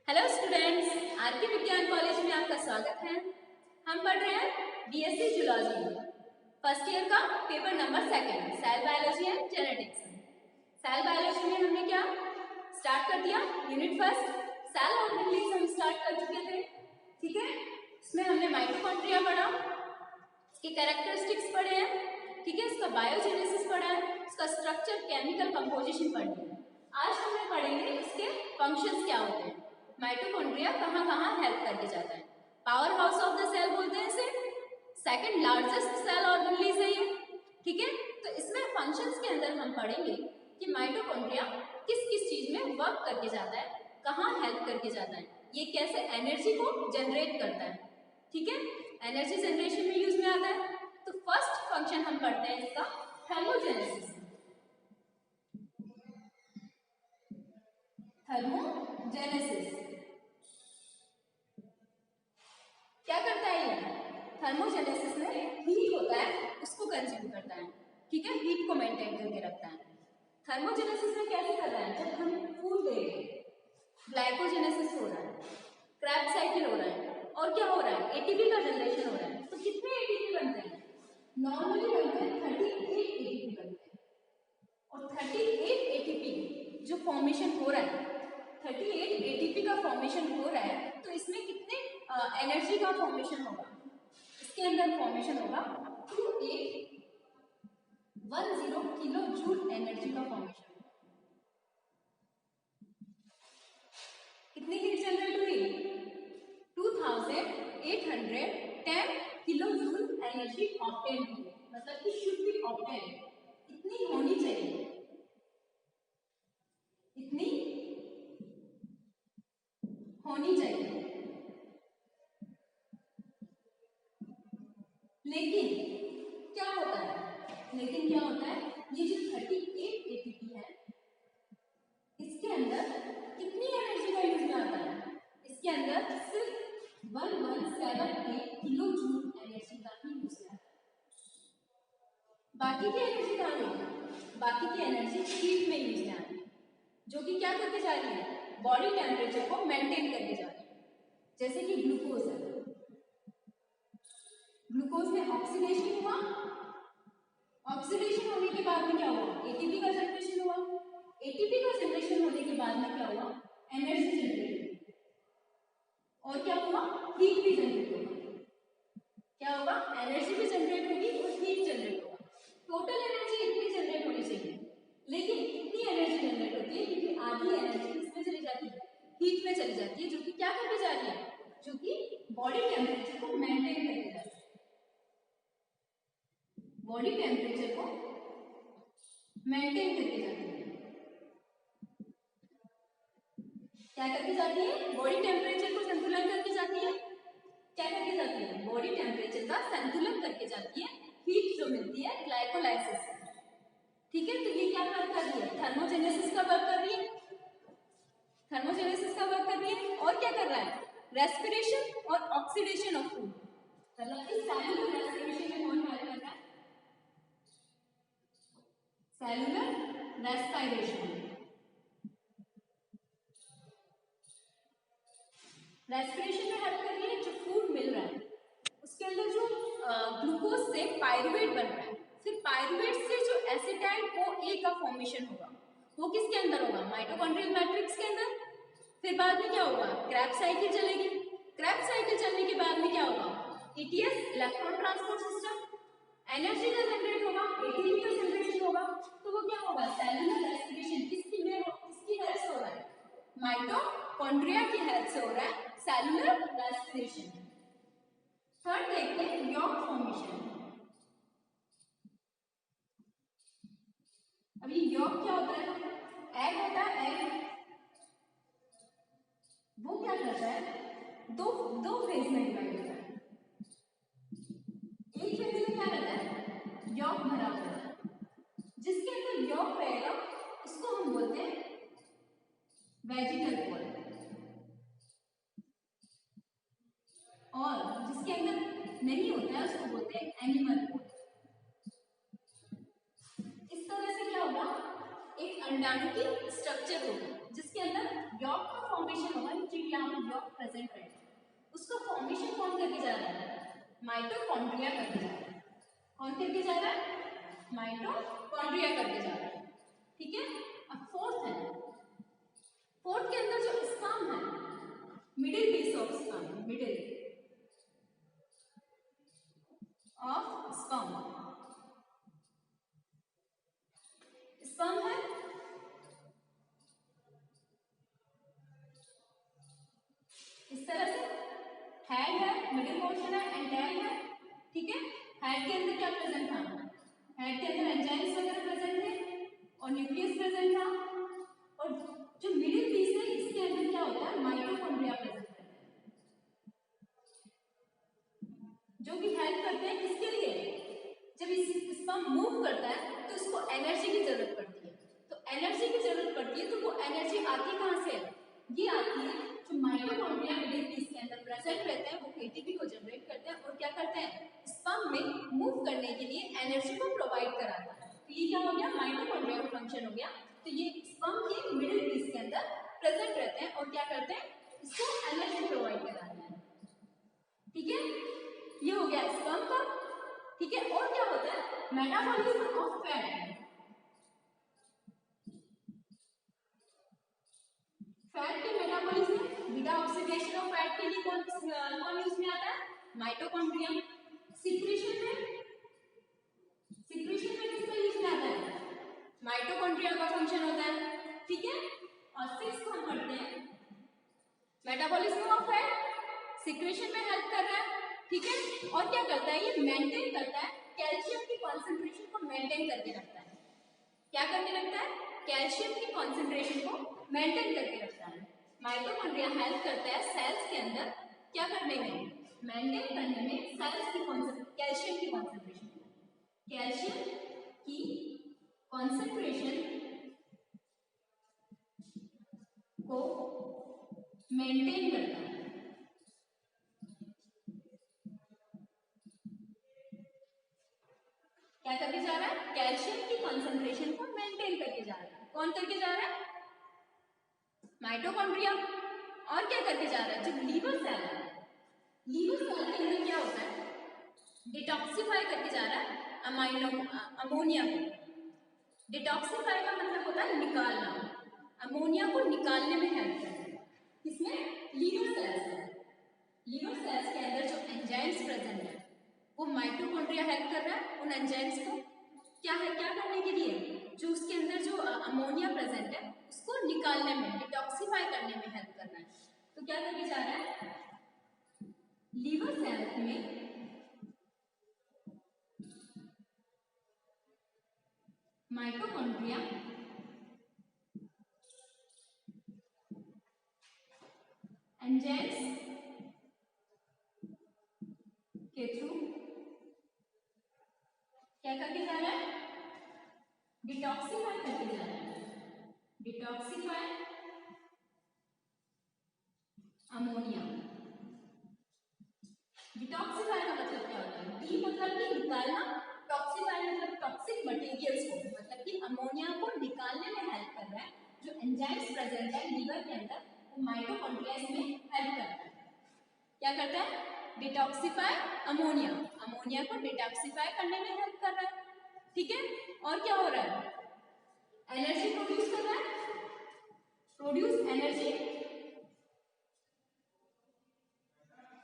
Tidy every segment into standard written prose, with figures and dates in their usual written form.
Hello students, RK Vigyan college में आपका स्वागत है। हम पढ़ रहे हैं बीएससी जूलॉजी फर्स्ट ईयर का paper number 2 cell biology and genetics. Cell biology में हमने क्या स्टार्ट कर दिया, यूनिट फर्स्ट सेल ऑर्गेनेल्स हम स्टार्ट कर चुके थे। ठीक है, इसमें हमने माइटोकॉन्ड्रिया पढ़ा, इसके कैरेक्टरिस्टिक्स पढ़े हैं। ठीक है, इसका बायोजेनेसिस पढ़ा है, इसका स्ट्रक्चर केमिकल कंपोजिशन पढ़ी है। आज हम पढ़ेंगे इसके फंक्शंस क्या होते हैं, माइटोकॉन्ड्रिया कहाँ कहाँ हेल्प करके जाता है, power house of the cell बोलते हैं इसे, सेकंड लार्जेस्ट सेल ऑर्गेनेल्स है ये। ठीक है, तो इसमें फंक्शंस के अंदर हम पढ़ेंगे कि माइटोकॉन्ड्रिया किस किस चीज में वर्क करके जाता है, कहाँ हेल्प करके जाता है, ये कैसे एनर्जी को जनरेट करता है। ठीक है, एनर्जी जनरेशन में यूज में आता है। तो फर्स्ट फंक्शन हम पढ़ते हैं इसका थर्मोजेनेसिस। थर्मोजेनेसिस क्या करता है ये? थर्मोजेनेसिस में हीट होता है उसको कंज्यूम करता है। ठीक है, हीट को मेंटेन करके रखता है। थर्मोजेनेसिस में कैसे कर रहा है? जब हम फूड दे रहे हैं, ग्लाइकोजेनेसिस हो रहा है, क्रैब साइकिल हो रहा है, और क्या हो रहा है? एटीपी का जनरेशन हो रहा है। तो कितने एटीपी बनते हैं? नॉर्मली बनते हैं 38 एटीपी बनते हैं। और 38 एटीपी जो फॉर्मेशन हो रहा है, 38 एटीपी का फॉर्मेशन हो रहा है, तो इसमें कितने एनर्जी का फॉर्मेशन होगा? इसके अंदर फॉर्मेशन होगा 2810 किलो जूल एनर्जी का फॉर्मेशन होगा। कितनी हीट जनरेट हुई? 2810 किलो जूल एनर्जी ऑब्टेन हुई, मतलब कि शुड बी ऑब्टेन, इतनी होनी चाहिए, इतनी होनी चाहिए। लेकिन क्या होता है, ये जो 38 एटीपी है, इसके अंदर कितनी एनर्जी का यूज में आता है? इसके अंदर सिर्फ 1178 किलो जूल एनर्जी का ही यूज में आता है। बाकी की एनर्जी कहाँ गई? बाकी की एनर्जी हीट में यूज में आती है, जो कि क्या करके जा रही है? बॉडी टेम्परेचर को मेंटेन करके जा रही है। जैसे कि ग्लूकोज है, ग्लूकोज में ऑक्सीडेशन हुआ, ऑक्सीडेशन होने के बाद में क्या हुआ? एटीपी का जनरेशन हुआ, एटीपी का जनरेशन होने के बाद में क्या हुआ? एनर्जी जनरेट हुई, और क्या हुआ? हीट भी जनरेट होगा। क्या होगा? एनर्जी भी जनरेट होगी और हीट जनरेट होगा। टोटल एनर्जी इतनी जनरेट होनी चाहिए, लेकिन इतनी एनर्जी जनरेट होती है क्योंकि आधी एनर्जी किसमें चली जाती है? हीट में चली जाती है, जो कि क्या करके जा रही है? जो कि बॉडी टेम्परेचर को मेंटेन करके जा रही है, बॉडी टेम्परेचर को मेंटेन करके जाती है। क्या करके जाती है? बॉडी टेम्परेचर को संतुलन करके जाती है। क्या करके जाती है? बॉडी टेम्परेचर का संतुलन करके जाती है, हीट जो मिलती है ग्लाइकोलाइसिस से। ठीक है, तो ये क्या वर्क कर रही है? थर्मोजेनेसिस का वर्क कर रही है, थर्मोजेनेसिस का वर्क कर रही है। और क्या कर रहा है? रेस्पिरेशन और ऑक्सीडेशन ऑफ फूड, मतलब इस सेलुलर रेस्पिरेशन में कौन हेल्प कर रहा है? सेलुलर रेस्पिरेशन, रेस्पिरेशन में हेल्प कर रही है। जो फूड मिल रहा है उसके अंदर जो ग्लूकोज से पायरुवेट बन रहा है, फिर पायरुवेट से जो एसिटाइल OA का फॉर्मेशन होगा, वो किसके अंदर होगा? माइटोकॉन्ड्रियल मैट्रिक्स के अंदर। फिर बाद में क्या होगा? क्रैब साइकिल चलेगी, क्रैब साइकिल चलने के बाद में क्या होगा? ETS electron transport system, energy का जनरेट होगा, एटीपी का जनरेशन होगा। तो वो क्या होगा? सेलुलर रेस्पिरेशन किसकी हेल्प से हो रहा है? माइटोकॉन्ड्रिया की हेल्प से हो रहा है सेलुलर रेस्पिरेशन। थर्ड देखते हैं यॉर्क फॉर्मेशन। अभी यॉर्क क्या होता है? एग होता है, एग वो क्या करता है? दो दो फेज में डिवाइड होता है। एक फेज में क्या रहता है? यॉर्क भरा होता है, जिसके अंदर यॉर्क रहेगा उसको हम बोलते हैं वेजिटल पॉल, और जिसके अंदर नहीं होता है उसको बोलते हैं एनिमल पॉल। इस तरह से क्या होगा? एक अंडाणु की स्ट्रक्चर होगी जिसके अंदर यॉर्क का फॉर्मेशन होगा, जो यहाँ प्रेजेंट रहते हैं, उसका फॉर्मेशन कौन करके जा रहा है? माइटोकॉन्ड्रिया करके जा रहा है। कौन करके जा रहा है? माइटोकॉन्ड्रिया करके जा रहा है। ठीक है। अब फोर्थ है, फोर्थ के अंदर जो स्पर्म है, middle piece of sperm, middle of sperm, sperm है, इस तरह से हेड है, मिडिल पोर्शन है, एंटाइल है। ठीक है। हेड के अंदर क्या प्रेजेंट था? हेड के अंदर एंजाइम्स वगैरह प्रेजेंट थे और न्यूक्लियस प्रेजेंट था। और जो मिडिल पीस है इसके अंदर क्या होता है? माइटोकॉन्ड्रिया प्रेजेंट है, जो कि हेल्प करते हैं किसके लिए? जब स्पर्म मूव करता है तो उसको एनर्जी की जरूरत पड़ती है। तो एनर्जी की जरूरत पड़ती है तो वो एनर्जी आती कहाँ से? ये आती है जो माइटोकॉन्ड्रिया मिडिल पीस के अंदर प्रेजेंट रहते हैं, वो एटीपी को जनरेट करते हैं और क्या करते हैं? स्पर्म में मूव करने के लिए एनर्जी को प्रोवाइड कराता है। तो ये क्या हो गया? माइटोकॉन्ड्रिया का फंक्शन हो गया। तो ये स्पर्म के मिडिल पीस के अंदर प्रेजेंट रहते हैं और क्या करते हैं? इसको एनर्जी प्रोवाइड कराते हैं। ठीक है, ये हो गया स्पर्म का। ठीक है। और क्या होता है? Metabolism of fat. फैट के metabolism, beta oxidation of fat के लिए कौन यूज में आता है? माइटोकॉन्ड्रिया। सिक्रीशन में किसका यूज में आता है? माइटोकॉन्ड्रिया का फंक्शन होता है। ठीक है। और सिक्स्थ हम पढ़ते हैं मेटाबॉलिज्म ऑफ फैट, सिक्रेशन में हेल्प कर रहा है। ठीक है। और क्या करता है? ये मेंटेन करता है, कैल्शियम की कॉन्सेंट्रेशन को मेंटेन करके रखता है। क्या करके रखता है? कैल्शियम की कॉन्सेंट्रेशन को मेंटेन करके रखता है। माइटोकॉन्ड्रिया हेल्प करता है सेल्स के अंदर क्या करने में? मेंटेन करने में सेल्स की कैल्शियम की कॉन्सेंट्रेशन को मेंटेन करता है। क्या करके जा रहा है? कैल्शियम की कॉन्सेंट्रेशन को मेंटेन करके जा रहा है। कौन करके जा रहा है? माइटोकॉन्ड्रिया। और क्या करके जा रहा है? जो लीवर सेल है, लीवर सेल के अंदर क्या होता है? डिटॉक्सिफाई करके जा रहा है अमोनिया को। डिटॉक्सिफाई का मतलब होता है निकालना, अमोनिया को निकालने में हेल्प करता है। किसमें? लीवर सेल्स में। लीवर सेल्स के अंदर जो एंजाइम्स प्रेजेंट है वो माइटोकॉन्ड्रिया हेल्प कर रहा है उन एंजाइम्स को क्या करने के लिए? जो उसके अंदर जो अमोनिया प्रेजेंट है उसको निकालने में, डिटॉक्सिफाई करने में हेल्प कर रहा है। तो क्या करके जा रहा है? लीवर सेल्स में माइटोकॉन्ड्रिया एंजाइम्स के थ्रू क्या करके जा रहा है? डिटॉक्सिफाई करके जा रहा है। Detoxify ammonia. डिटॉक्सिफाई का मतलब क्या होता है? डी मतलब कि निकालना, टॉक्सिफाई मतलब टॉक्सिक मटेरियल्स को, मतलब कि अमोनिया को निकालने में हेल्प कर रहा है। जो एंजाइम्स प्रेजेंट है लीवर के अंदर वो माइटोकॉन्ड्रिया में हेल्प करता है। क्या करता है? डिटॉक्सिफाई अमोनिया, अमोनिया को डिटॉक्सिफाई करने में हेल्प कर रहा है। ठीक है। और क्या हो रहा है? एनर्जी प्रोड्यूस कर रहा है, प्रोड्यूस एनर्जी,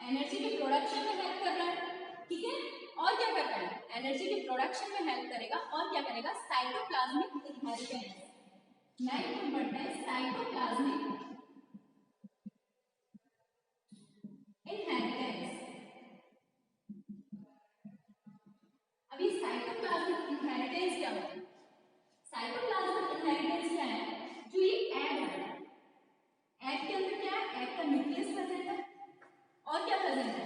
एनर्जी के प्रोडक्शन में हेल्प कर रहा है। ठीक है। और क्या कर रहा है? एनर्जी के प्रोडक्शन में हेल्प करेगा और क्या करेगा? Cytoplasmic inheritance. नेक्स्ट हम पढ़ते हैं साइटोप्लाज्मिक इनहेरिटेंस। अभी साइटोप्लाज्मिक इनहेरिटेंस क्या होता है? साइटोप्लाज्मिक इनहेरिटेंस क्या है? जो ये एग है, एग के अंदर क्या है? एग का न्यूक्लियस प्रेजेंट है और क्या प्रेजेंट है?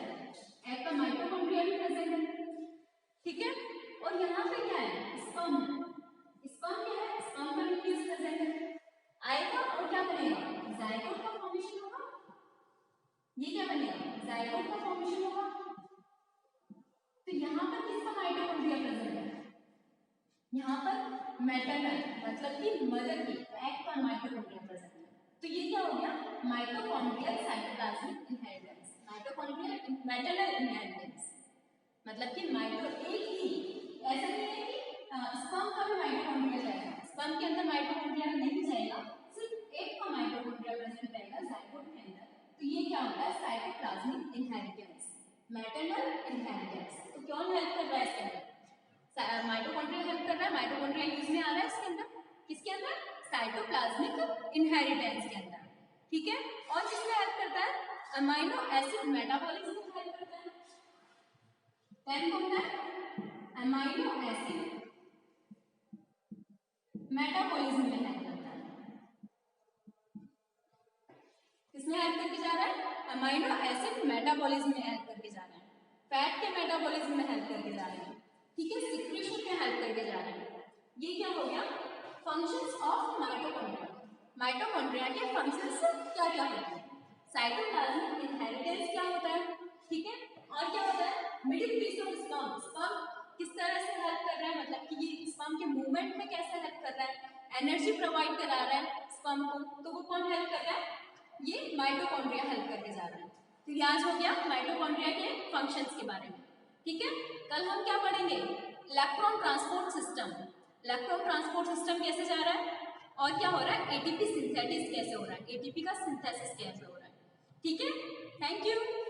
एग का माइटोकॉन्ड्रिया भी प्रेजेंट है। ठीक है। और यहाँ पे क्या है? स्पर्म है। स्पर्म क्या है? स्पर्म का न्यूक्लियस प्रेजेंट है। आएगा और क्या बनेगा? जायगोट का फॉर्मेशन होगा। ये क्या बनेगा? जायगोट का फॉर्मेशन होगा। तो यहाँ पर किसका माइटोकॉन्ड्रिया प्रेजेंट है? यहाँ पर मैटरनल मतलब कि मदर की एग का माइटोकॉन्ड्रिया प्रेजेंट है। तो ये क्या हो गया, mitochondrial cytoplasmic inheritance, mitochondrial maternal inheritance, मतलब कि माइटो एक ही, ऐसा नहीं है कि स्पर्म का भी माइटोकॉन्ड्रिया जाएगा, स्पर्म के अंदर माइटोकॉन्ड्रिया नहीं जाएगा, सिर्फ एक का माइटोकॉन्ड्रिया प्रेजेंट रहेगा जाइगोट के अंदर। तो ये क्या होता है, साइटोप्लाज्मिक इनहेरिटेंस, मैटरनल इनहेरिटेंस। तो कौन हेल्प कर रहा है इसके अंदर, माइटोकॉन्ड्रिया हेल्प कर रहा है, माइटोकॉन्ड्रिया यूज में आ रहा है इसके अंदर, किसके अंदर, साइटोप्लाज्मिक इनहेरिटेंस के अंदर, ठीक है। और किसमें हेल्प करता है, अमीनो एसिड मेटाबॉलिज्म में हेल्प करता है, टेन होता है अमीनो एसिड मेटाबॉलिज्म में हेल्प करता है, किसमें हेल्प करके जा रहा है, अमीनो एसिड मेटाबॉलिज्म में हेल्प करके जा रहा है, फैट के मेटाबॉलिज्म में हेल्प करके जा रहा है, ठीक है, सिक्रीशन में हेल्प करके जा रहा है। ये क्या हो गया, फंक्शंस ऑफ माइटोकॉन्ड्रिया, माइटोकॉन्ड्रिया के फंक्शंस क्या क्या होते हैं, साइटोप्लाज्मिक इनहेरिटेंस क्या होता है, ठीक है, और क्या होता है, middle piece of sperm, sperm किस तरह से हेल्प कर रहा है, मतलब कि ये स्पर्म के मूवमेंट में कैसे हेल्प कर रहा है, एनर्जी प्रोवाइड करा रहा है स्पर्म को, तो वो कौन हेल्प कर रहा है, ये माइटोकॉन्ड्रिया हेल्प करके जा रहा है। तो ये आज हो गया माइटोकॉन्ड्रिया के फंक्शंस के बारे में, ठीक है। कल हम क्या पढ़ेंगे, electron transport system, electron transport system कैसे जा रहा है और क्या हो रहा है, एटीपी सिंथेसिस कैसे हो रहा है, एटीपी का सिंथेसिस कैसे हो रहा है, ठीक है। Thank you.